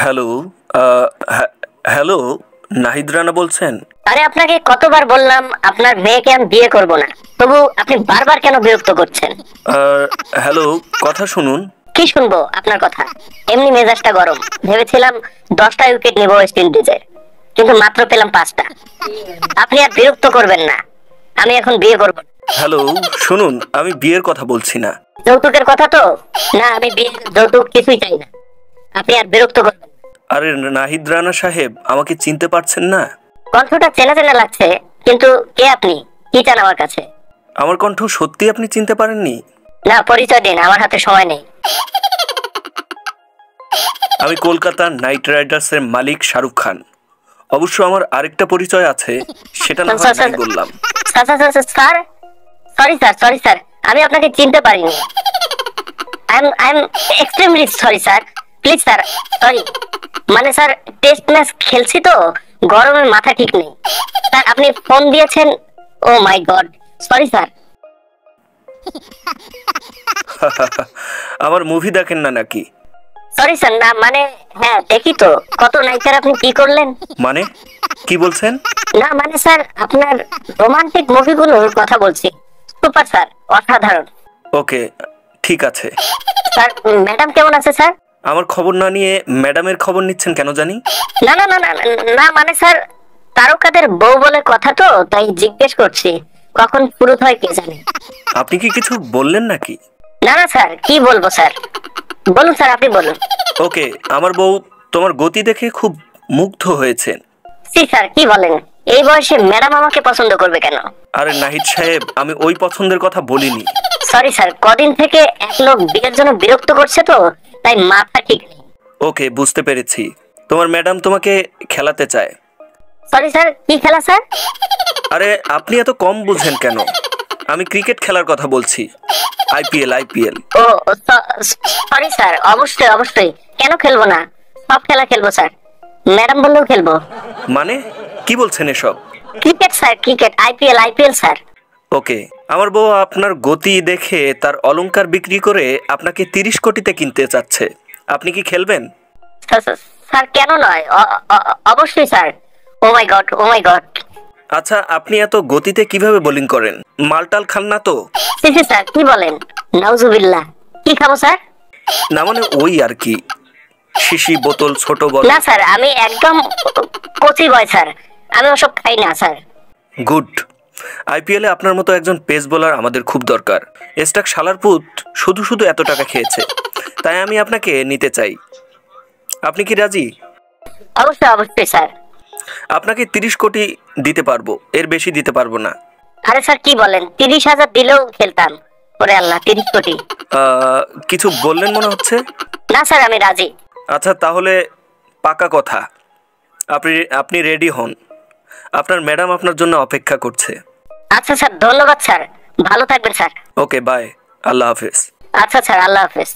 Hello. Hello, Nahid Rana বলছেন? আরে আপনাকে কতবার বললাম আপনার মেয়েকে আমি বিয়ে করব না, তবু আপনি বারবার কেন বিরক্ত করছেন? হ্যালো, কথা শুনুন। কি শুনবো আপনার কথা? এমনি মেজাজটা গরম। ভেবেছিলাম 10টা উইকেট নেব ওয়েস্ট ইন্ডিজের, কিন্তু মাত্র পেলাম 5টা। আপনি আর বিরক্ত করবেন না, আমি এখন বিয়ে করব। হ্যালো, শুনুন, আমি বিয়ের কথা বলছি না। যৌতুকের কথা তো না, আমি বিয়ে যৌতুক কিছুই চাই না। আপনি আর বিরক্ত করবেন না। আরে নাহিদ রানা সাহেব, আমাকে চিনতে পারছেন না? কণ্ঠটা চেনা চেনা লাগছে, কিন্তু কে আপনি? কি চান আমার কাছে? আমার কণ্ঠ সত্যি আপনি চিনতে পারেননি? না, পরিচয় দিন, আমার হাতে সময় নেই। আমি কলকাতার নাইট রাইডার্সের মালিক শাহরুখ খান। অবশ্য আমার আরেকটা পরিচয় আছে, সেটা না হয় নাই বললাম। স্যার, সরি স্যার, আমি আপনাকে চিনতে পারিনি। I am extremely sorry sir, please sir, sorry. মানে স্যার, টেস্ট ম্যাচ খেলছি তো, গরমে মাথা ঠিক নেই। স্যার, আপনি ফোন দিয়েছেন, ও মাই গড, সরি স্যার। আমার মুভি দেখেন না নাকি? সরি স্যার, না মানে হ্যাঁ দেখি তো। কত নায়িকার আপনি কি করলেন? মানে কি বলছেন? না মানে স্যার, আপনার রোমান্টিক মুভিগুলোর কথা বলছি। সুপার স্যার, অসাধারণ। ওকে, ঠিক আছে। স্যার, ম্যাডাম কেমন আছে স্যার? আমার খবর না নিয়ে ম্যাডামের খবর নিচ্ছেন কেন জানি? না না না না না, মানে স্যার, তারকাদের বউ বলে কথা তো, তাই জিজ্ঞেস করছি কখন পুরুত হয় কে জানে। আপনি কি কিছু বললেন নাকি? না না স্যার, কি বলবো স্যার? বলুন স্যার, আপনি বলুন। ওকে, আমার বউ তোমার গতি দেখে খুব মুগ্ধ হয়েছেন। সি স্যার, কি বলেন? এই বয়সে ম্যাডাম আমাকে পছন্দ করবে কেন? আরে নাহিদ সাহেব, আমি ওই পছন্দের কথা বলিনি। সরি স্যার, কদিন থেকে এক লোক বিয়ের জন্য বিরক্ত করছে তো, তাই মাথা ঠিক নেই। ওকে, বুঝতে পেরেছি। তোমার ম্যাডাম তোমাকে খেলাতে চায়। সরি স্যার, কি খেলা স্যার? আরে আপনি এত কম বুঝেন কেন? আমি ক্রিকেট খেলার কথা বলছি। আইপিএল। ও, সরি স্যার, অবশ্যই অবশ্যই, কেন খেলবো না? সব খেলা খেলবো স্যার, ম্যাডাম বললেও খেলবো। মানে কি বলছেন এসব? Cricket sir, cricket, IPL sir. Okay, আমার বউ আপনার গতি দেখে তার অলংকার বিক্রি করে আপনাকে 30 কোটিতে কিনতে চাচ্ছে। আপনি কি খেলবেন? স্যার, কেন নয়, অবশ্যই স্যার। ও মাই গড, ও মাই গড। আচ্ছা, আপনি এত গতিতে কিভাবে বোলিং করেন? মালটাল খান না তো? জি স্যার, কি বলেন? নাউজুবিল্লাহ। কি খাবো স্যার? না মানে ওই আর কি, শিশি বোতল ছোট বল। না স্যার, আমি একদম কচি বয় স্যার, আমি ওসব খাই না স্যার। গুড। আইপিএলে আপনার মতো একজন পেস বোলার আমাদের খুব দরকার। এস্টাক শালার পুত শুধু শুধু এত টাকা খেয়েছে, তাই আমি আপনাকে নিতে চাই। আপনি কি রাজি? অবশ্যই অবশ্যই স্যার। আপনাকে 30 কোটি দিতে পারবো, এর বেশি দিতে পারবো না। আরে স্যার, কি বলেন? 30,000 দিলেও খেলতাম। ওরে আল্লাহ, 30 কোটি! কিছু বললেন মনে হচ্ছে। না স্যার, আমি রাজি। আচ্ছা তাহলে পাকা কথা, আপনি আপনি রেডি হন। আপনার ম্যাডাম আপনার জন্য অপেক্ষা করছে। আচ্ছা স্যার, ধন্যবাদ স্যার, ভালো থাকবেন স্যার। ওকে, বাই, আল্লাহ হাফেজ। আচ্ছা স্যার, আল্লাহ হাফেজ।